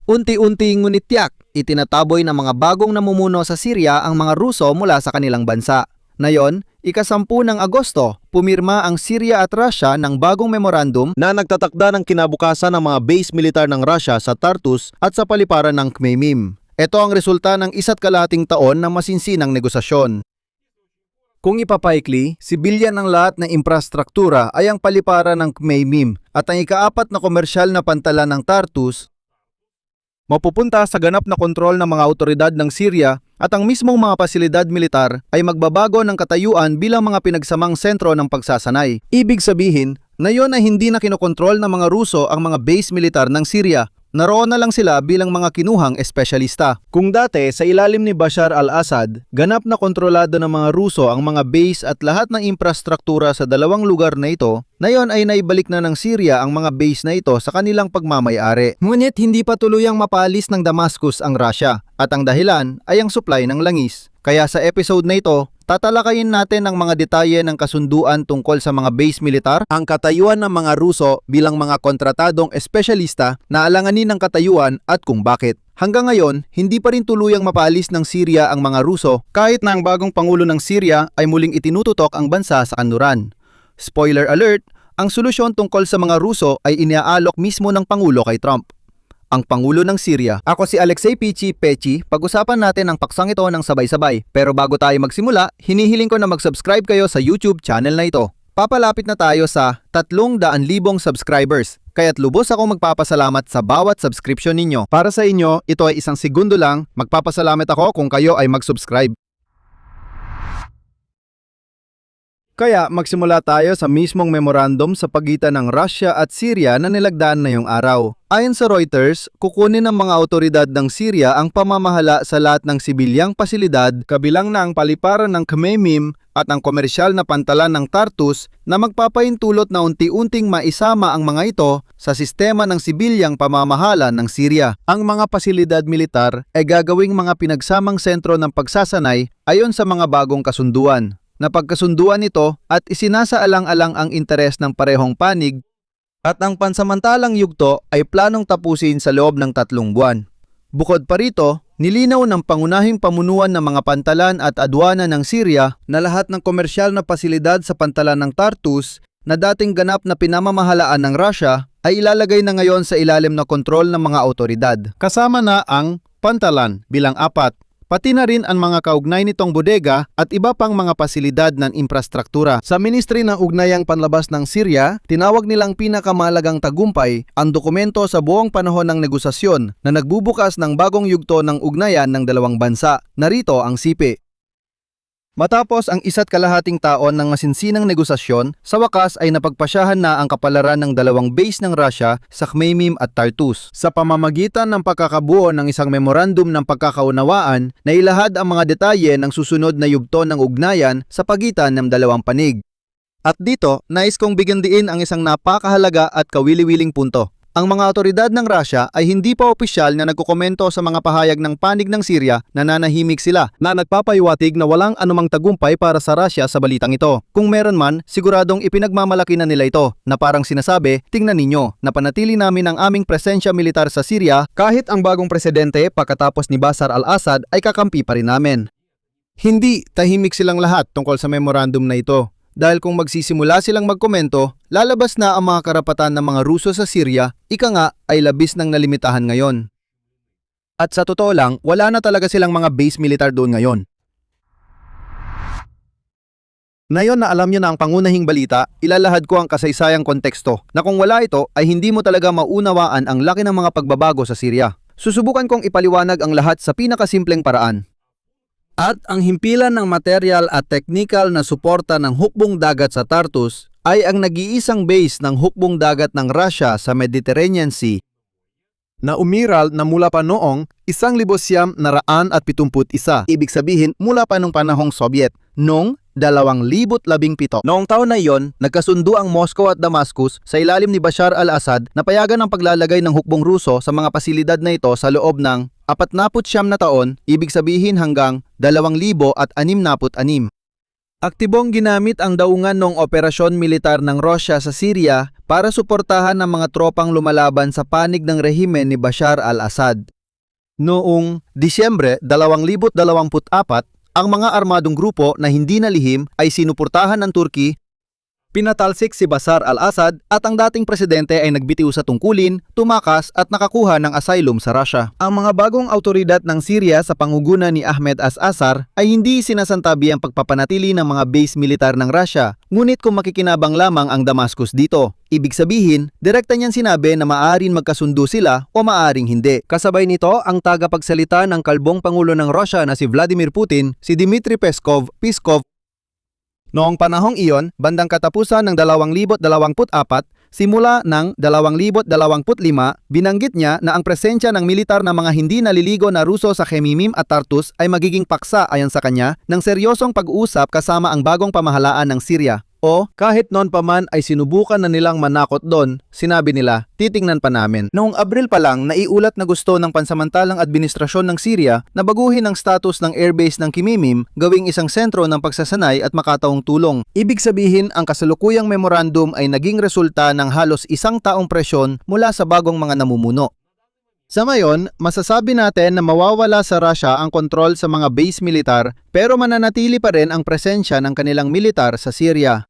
Unti-unting ngunit tiyak, itinataboy ng mga bagong namumuno sa Syria ang mga Ruso mula sa kanilang bansa. Ngayon, ika-10 ng Agosto, pumirma ang Syria at Russia ng bagong memorandum na nagtatakda ng kinabukasan ng mga base militar ng Russia sa Tartus at sa paliparan ng Khmeimim. Ito ang resulta ng 1.5 taon ng masinsinang negosasyon. Kung ipapaikli, sibilyan ng lahat ng infrastruktura ay ang paliparan ng Khmeimim at ang ika-4 na komersyal na pantalan ng Tartus mapupunta sa ganap na kontrol ng mga autoridad ng Syria at ang mismong mga pasilidad militar ay magbabago ng katayuan bilang mga pinagsamang sentro ng pagsasanay. Ibig sabihin, ngayon ay hindi na kinokontrol ng mga Ruso ang mga base militar ng Syria. Naroon na lang sila bilang mga kinuhang espesyalista. Kung dati sa ilalim ni Bashar al-Assad, ganap na kontrolado ng mga Ruso ang mga base at lahat ng infrastruktura sa dalawang lugar na ito, ngayon ay naibalik na ng Syria ang mga base na ito sa kanilang pagmamay-ari. Ngunit hindi pa tuluyang mapalis ng Damascus ang Russia at ang dahilan ay ang supply ng langis. Kaya sa episode na ito, tatalakayin natin ang mga detalye ng kasunduan tungkol sa mga base militar, ang katayuan ng mga Ruso bilang mga kontratadong espesyalista na alanganin ng katayuan at kung bakit. Hanggang ngayon, hindi pa rin tuluyang mapalis ng Syria ang mga Ruso kahit na ang bagong pangulo ng Syria ay muling itinututok ang bansa sa kanluran. Spoiler alert, ang solusyon tungkol sa mga Ruso ay iniaalok mismo ng Pangulo kay Trump, ang Pangulo ng Syria. Ako si Alexei Pichi Pechi, pag-usapan natin ang paksang ito ng sabay-sabay. Pero bago tayo magsimula, hinihiling ko na mag-subscribe kayo sa YouTube channel na ito. Papalapit na tayo sa 300,000 subscribers, kaya't lubos akong magpapasalamat sa bawat subscription ninyo. Para sa inyo, ito ay 1 segundo lang, magpapasalamat ako kung kayo ay mag-subscribe. Kaya magsimula tayo sa mismong memorandum sa pagitan ng Russia at Syria na nilagdaan na yung araw. Ayon sa Reuters, kukunin ng mga autoridad ng Syria ang pamamahala sa lahat ng sibilyang pasilidad, kabilang na ang paliparan ng Khmeimim at ang komersyal na pantalan ng Tartus na magpapaintulot na unti-unting maisama ang mga ito sa sistema ng sibilyang pamamahala ng Syria. Ang mga pasilidad militar ay gagawing mga pinagsamang sentro ng pagsasanay ayon sa mga bagong kasunduan. Napagkasunduan ito at isinasaalang-alang ang interes ng parehong panig at ang pansamantalang yugto ay planong tapusin sa loob ng 3 buwan. Bukod pa rito, nilinaw ng pangunahing pamunuan ng mga pantalan at adwana ng Syria na lahat ng komersyal na pasilidad sa pantalan ng Tartus na dating ganap na pinamamahalaan ng Russia ay ilalagay na ngayon sa ilalim na kontrol ng mga autoridad. Kasama na ang pantalan bilang 4, pati na rin ang mga kaugnay nitong bodega at iba pang mga pasilidad ng infrastruktura. Sa Ministry ng Ugnayang Panlabas ng Syria, tinawag nilang pinakamahalagang tagumpay ang dokumento sa buong panahon ng negosasyon na nagbubukas ng bagong yugto ng ugnayan ng dalawang bansa. Narito ang sipi. Matapos ang 1.5 taon ng masinsinang negosasyon, sa wakas ay napagpasyahan na ang kapalaran ng dalawang base ng Russia sa Khmeimim at Tartus. Sa pamamagitan ng pagkakabuo ng isang memorandum ng pagkakaunawaan, nailahad ang mga detalye ng susunod na yugto ng ugnayan sa pagitan ng dalawang panig. At dito, nais kong bigyan diin ang isang napakahalaga at kawili-wiling punto. Ang mga otoridad ng Russia ay hindi pa opisyal na nagkukomento sa mga pahayag ng panig ng Syria na nanahimik sila na nagpapahiwatig na walang anumang tagumpay para sa Russia sa balitang ito. Kung meron man, siguradong ipinagmamalaki na nila ito na parang sinasabi, tingnan ninyo, napanatili namin ang aming presensya militar sa Syria kahit ang bagong presidente pagkatapos ni Bashar al-Assad ay kakampi pa rin namin. Hindi, tahimik silang lahat tungkol sa memorandum na ito. Dahil kung magsisimula silang magkomento, lalabas na ang mga karapatan ng mga Ruso sa Syria, ika nga ay labis ng nalimitahan ngayon. At sa totoo lang, wala na talaga silang mga base militar doon ngayon. Ngayon na alam nyo na ang pangunahing balita, ilalahad ko ang kasaysayang konteksto na kung wala ito ay hindi mo talaga maunawaan ang laki ng mga pagbabago sa Syria. Susubukan kong ipaliwanag ang lahat sa pinakasimpleng paraan. At ang himpilan ng material at technical na suporta ng hukbong dagat sa Tartus ay ang nag-iisang base ng hukbong dagat ng Russia sa Mediterranean Sea na umiral na mula pa noong 1971. Ibig sabihin mula pa nung panahong Soviet, noong 2017. Noong taon na iyon, nagkasundo ang Moscow at Damascus sa ilalim ni Bashar al-Assad na payagan ang paglalagay ng hukbong Ruso sa mga pasilidad na ito sa loob ng 49 na taon, ibig sabihin hanggang 2066. Aktibong ginamit ang daungan ng operasyon militar ng Russia sa Syria para suportahan ang mga tropang lumalaban sa panig ng rehimen ni Bashar al-Assad. Noong Disyembre 2024, ang mga armadong grupo na hindi nalihim ay sinuportahan ng Turkey. Pinatalsik si Bashar al-Assad at ang dating presidente ay nagbitiw sa tungkulin, tumakas at nakakuha ng asylum sa Russia. Ang mga bagong autoridad ng Syria sa pangunguna ni Ahmed as-Assar ay hindi sinasantabi ang pagpapanatili ng mga base militar ng Russia, ngunit kung makikinabang lamang ang Damascus dito. Ibig sabihin, direkta niyang sinabi na maaaring magkasundo sila o maaaring hindi. Kasabay nito, ang tagapagsalita ng kalbong pangulo ng Russia na si Vladimir Putin, si Dmitry Peskov. Noong panahong iyon, bandang katapusan ng 2024, simula ng 2025, binanggit niya na ang presensya ng militar na mga hindi naliligo na Ruso sa Khmeimim at Tartus ay magiging paksa ayon sa kanya ng seryosong pag-uusap kasama ang bagong pamahalaan ng Syria. O kahit noon pa man ay sinubukan na nilang manakot doon, sinabi nila, titingnan pa namin. Noong Abril pa lang, naiulat na gusto ng pansamantalang administrasyon ng Syria na baguhin ang status ng airbase ng Khmeimim gawing isang sentro ng pagsasanay at makataong tulong. Ibig sabihin, ang kasalukuyang memorandum ay naging resulta ng halos isang taong presyon mula sa bagong mga namumuno. Sa ngayon, masasabi natin na mawawala sa Russia ang kontrol sa mga base militar pero mananatili pa rin ang presensya ng kanilang militar sa Syria.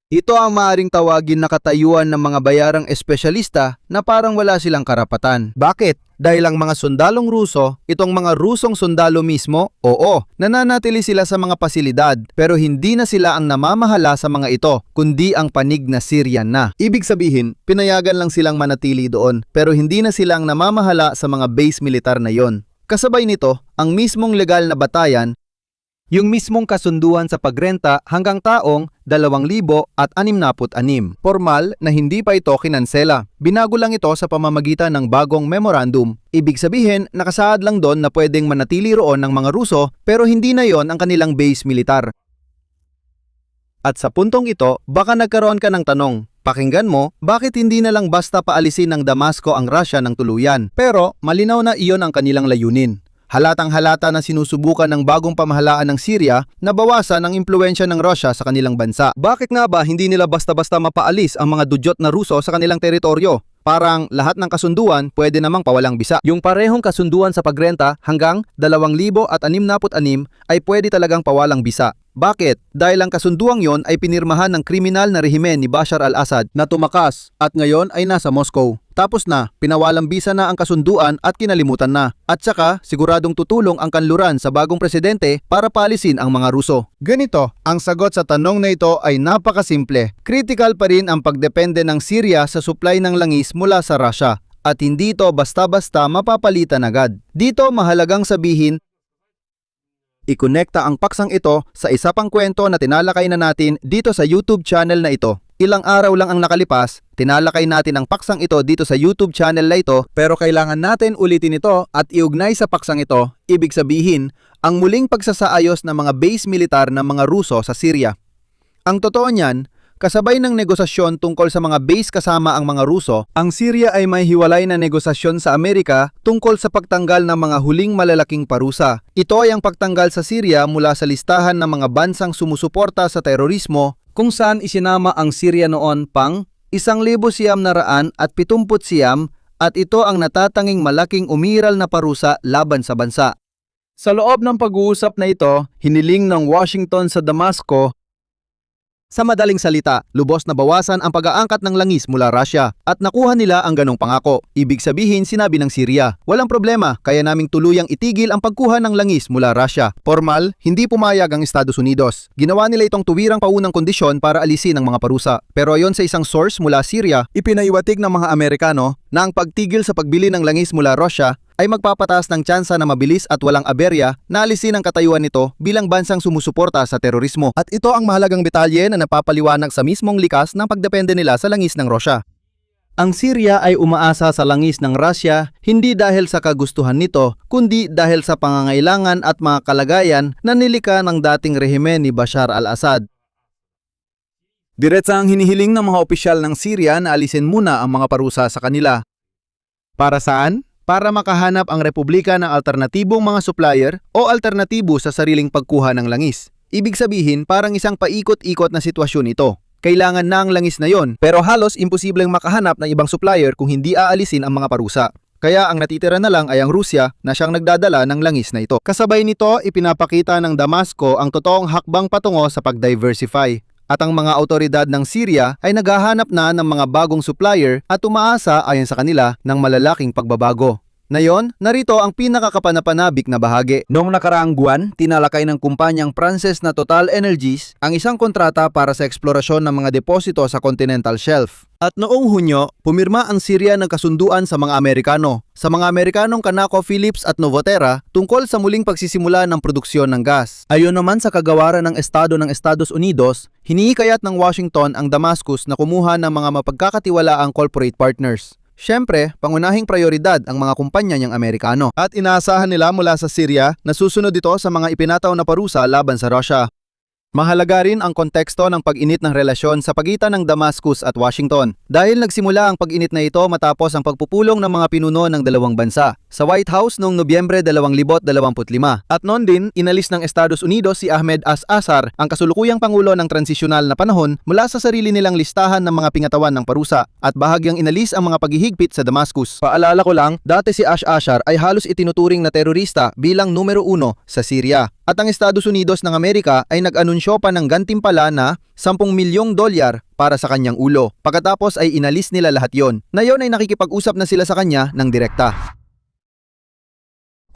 Ito ang maaaring tawagin na katayuan ng mga bayarang espesyalista na parang wala silang karapatan. Bakit? Dahil ang mga sundalong Ruso, itong mga Rusong sundalo mismo, oo, nananatili sila sa mga pasilidad pero hindi na sila ang namamahala sa mga ito, kundi ang panig na Syrian na. Ibig sabihin, pinayagan lang silang manatili doon pero hindi na sila ang namamahala sa mga base militar na yon. Kasabay nito, ang mismong legal na batayan, yung mismong kasunduan sa pagrenta hanggang taong 2066. Formal na hindi pa ito kinansela. Binago lang ito sa pamamagitan ng bagong memorandum. Ibig sabihin, nakasaad lang doon na pwedeng manatili roon ng mga Ruso pero hindi na yon ang kanilang base militar. At sa puntong ito, baka nagkaroon ka ng tanong. Pakinggan mo, bakit hindi na lang basta paalisin ng Damasco ang Russia ng tuluyan? Pero malinaw na iyon ang kanilang layunin. Halatang-halata na sinusubukan ng bagong pamahalaan ng Syria na bawasan ang impluwensya ng Russia sa kanilang bansa. Bakit nga ba hindi nila basta-basta mapaalis ang mga dugyot na Ruso sa kanilang teritoryo? Parang lahat ng kasunduan pwede namang pawalang bisa. Yung parehong kasunduan sa pagrenta hanggang 2066 ay pwede talagang pawalang bisa. Bakit? Dahil ang kasunduang yon ay pinirmahan ng kriminal na rehimen ni Bashar al-Assad na tumakas at ngayon ay nasa Moscow. Tapos na, pinawalang bisa na ang kasunduan at kinalimutan na. At saka, siguradong tutulong ang kanluran sa bagong presidente para paalisin ang mga Ruso. Ganito, ang sagot sa tanong na ito ay napakasimple. Critical pa rin ang pagdepende ng Syria sa supply ng langis mula sa Russia. At hindi ito basta-basta mapapalitan agad. Dito mahalagang sabihin, ikonekta ang paksang ito sa isa pang kwento na tinalakay na natin dito sa YouTube channel na ito. Ilang araw lang ang nakalipas, tinalakay natin ang paksang ito dito sa YouTube channel na ito pero kailangan natin ulitin ito at iugnay sa paksang ito, ibig sabihin, ang muling pagsasaayos ng mga base militar ng mga Ruso sa Syria. Ang totoo niyan, kasabay ng negosasyon tungkol sa mga base kasama ang mga Ruso, ang Syria ay may hiwalay na negosasyon sa Amerika tungkol sa pagtanggal ng mga huling malalaking parusa. Ito ay ang pagtanggal sa Syria mula sa listahan ng mga bansang sumusuporta sa terorismo kung saan isinama ang Syria noon pang 1979 at ito ang natatanging malaking umiral na parusa laban sa bansa. Sa loob ng pag-uusap na ito, hiniling ng Washington sa Damasco, sa madaling salita, lubos na bawasan ang pag-aangkat ng langis mula Russia at nakuha nila ang ganong pangako. Ibig sabihin, sinabi ng Syria, walang problema, kaya naming tuluyang itigil ang pagkuha ng langis mula Russia. Formal, hindi pumayag ang Estados Unidos. Ginawa nila itong tuwirang paunang kondisyon para alisin ang mga parusa. Pero ayon sa isang source mula Syria, ipinaiwatig ng mga Amerikano na ang pagtigil sa pagbili ng langis mula Russia ay magpapataas ng tsansa na mabilis at walang aberya na alisin ang katayuan nito bilang bansang sumusuporta sa terorismo. At ito ang mahalagang detalye na napapaliwanag sa mismong likas ng pagdepende nila sa langis ng Russia. Ang Syria ay umaasa sa langis ng Russia hindi dahil sa kagustuhan nito, kundi dahil sa pangangailangan at mga kalagayan na nilikha ng dating rehimen ni Bashar al-Assad. Diretsa ang hinihiling ng mga opisyal ng Syria na alisin muna ang mga parusa sa kanila. Para saan? Para makahanap ang republika ng alternatibong mga supplier o alternatibo sa sariling pagkuha ng langis. Ibig sabihin, parang isang paikot-ikot na sitwasyon ito. Kailangan na ang langis na yon, pero halos imposibleng makahanap ng ibang supplier kung hindi aalisin ang mga parusa. Kaya ang natitira na lang ay ang Rusya na siyang nagdadala ng langis na ito. Kasabay nito, ipinapakita ng Damasco ang totoong hakbang patungo sa pag-diversify. At ang mga autoridad ng Syria ay naghahanap na ng mga bagong supplier at umaasa ayon sa kanila ng malalaking pagbabago. Ngayon, narito ang pinakakapanapanabik na bahagi. Noong nakaraang buwan, tinalakay ng kumpanyang Pranses na Total Energies ang isang kontrata para sa eksplorasyon ng mga deposito sa Continental Shelf. At noong Hunyo, pumirma ang Syria ng kasunduan sa mga Amerikano, sa mga Amerikanong ConocoPhillips at Novuterra tungkol sa muling pagsisimula ng produksyon ng gas. Ayon naman sa kagawaran ng Estado ng Estados Unidos, hinihikayat ng Washington ang Damascus na kumuha ng mga mapagkakatiwalaang corporate partners. Siyempre, pangunahing prioridad ang mga kumpanya niyang Amerikano. At inaasahan nila mula sa Syria na susunod ito sa mga ipinataw na parusa laban sa Russia. Mahalaga rin ang konteksto ng pag-init ng relasyon sa pagitan ng Damascus at Washington dahil nagsimula ang pag-init na ito matapos ang pagpupulong ng mga pinuno ng dalawang bansa sa White House noong Nobyembre 2025. At noon din, inalis ng Estados Unidos si Ahmed Al-Assar, ang kasulukuyang pangulo ng transisyonal na panahon, mula sa sarili nilang listahan ng mga pingatawan ng parusa at bahagyang inalis ang mga paghihigpit sa Damascus. Paalala ko lang, dati si Al-Assar ay halos itinuturing na terorista bilang numero 1 sa Syria. At ang Estados Unidos ng Amerika ay nag-anunsyo pa ng gantimpala na $10 milyong para sa kanyang ulo. Pagkatapos ay inalis nila lahat yon. Ngayon ay nakikipag-usap na sila sa kanya ng direkta.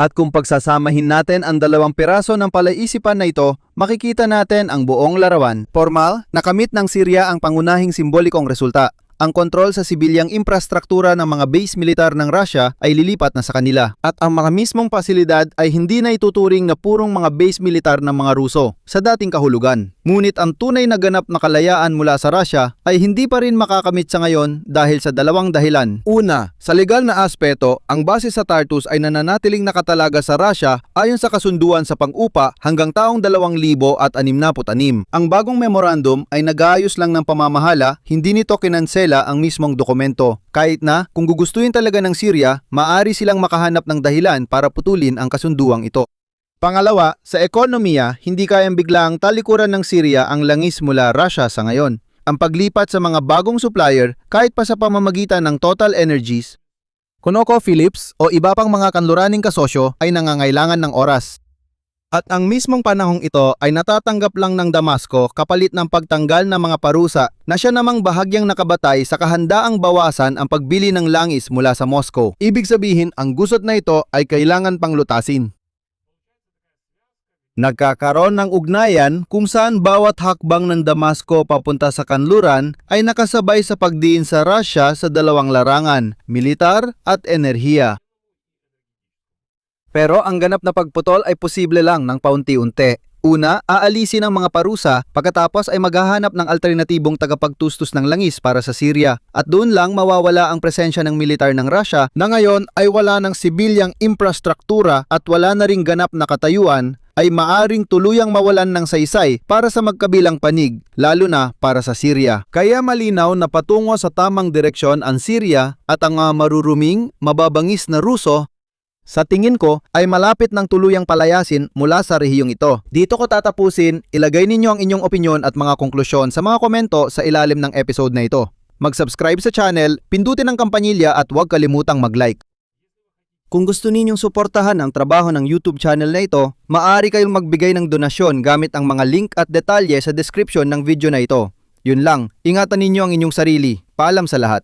At kung pagsasamahin natin ang dalawang piraso ng palaisipan na ito, makikita natin ang buong larawan. Formal, nakamit ng Syria ang pangunahing simbolikong resulta. Ang kontrol sa sibilyang infrastruktura ng mga base militar ng Russia ay lilipat na sa kanila. At ang mga mismong pasilidad ay hindi na ituturing na purong mga base militar ng mga Ruso sa dating kahulugan. Ngunit ang tunay na ganap na kalayaan mula sa Russia ay hindi pa rin makakamit sa ngayon dahil sa dalawang dahilan. Una, sa legal na aspeto, ang base sa Tartus ay nananatiling nakatalaga sa Russia ayon sa kasunduan sa pang-upa hanggang taong 2066. Ang bagong memorandum ay nag-aayos lang ng pamamahala, hindi nito kinansela ang mismong dokumento. Kahit na, kung gugustuhin talaga ng Syria, maaari silang makahanap ng dahilan para putulin ang kasunduang ito. Pangalawa, sa ekonomiya, hindi kayang biglaang talikuran ng Syria ang langis mula Russia sa ngayon. Ang paglipat sa mga bagong supplier, kahit pa sa pamamagitan ng Total Energies, ConocoPhillips o iba pang mga kanluraning kasosyo ay nangangailangan ng oras. At ang mismong panahong ito ay natatanggap lang ng Damasco kapalit ng pagtanggal ng mga parusa na siya namang bahagyang nakabatay sa kahandaang bawasan ang pagbili ng langis mula sa Moscow. Ibig sabihin, ang gusot na ito ay kailangan pang lutasin. Nagkakaroon ng ugnayan kung saan bawat hakbang ng Damasco papunta sa kanluran ay nakasabay sa pagdiin sa Russia sa dalawang larangan, militar at enerhiya. Pero ang ganap na pagputol ay posible lang ng paunti-unti. Una, aalisin ang mga parusa, pagkatapos ay maghahanap ng alternatibong tagapagtustos ng langis para sa Syria. At doon lang mawawala ang presensya ng militar ng Russia na ngayon ay wala ng sibilyang infrastruktura at wala na ring ganap na katayuan, ay maaring tuluyang mawalan ng saysay para sa magkabilang panig, lalo na para sa Syria. Kaya malinaw na patungo sa tamang direksyon ang Syria at ang maruruming, mababangis na Ruso, sa tingin ko ay malapit ng tuluyang palayasin mula sa rehiyong ito. Dito ko tatapusin, ilagay ninyo ang inyong opinyon at mga konklusyon sa mga komento sa ilalim ng episode na ito. Mag-subscribe sa channel, pindutin ang kampanilya at huwag kalimutang mag-like. Kung gusto ninyong suportahan ang trabaho ng YouTube channel na ito, maaari kayong magbigay ng donasyon gamit ang mga link at detalye sa description ng video na ito. Yun lang, ingatan ninyo ang inyong sarili. Paalam sa lahat.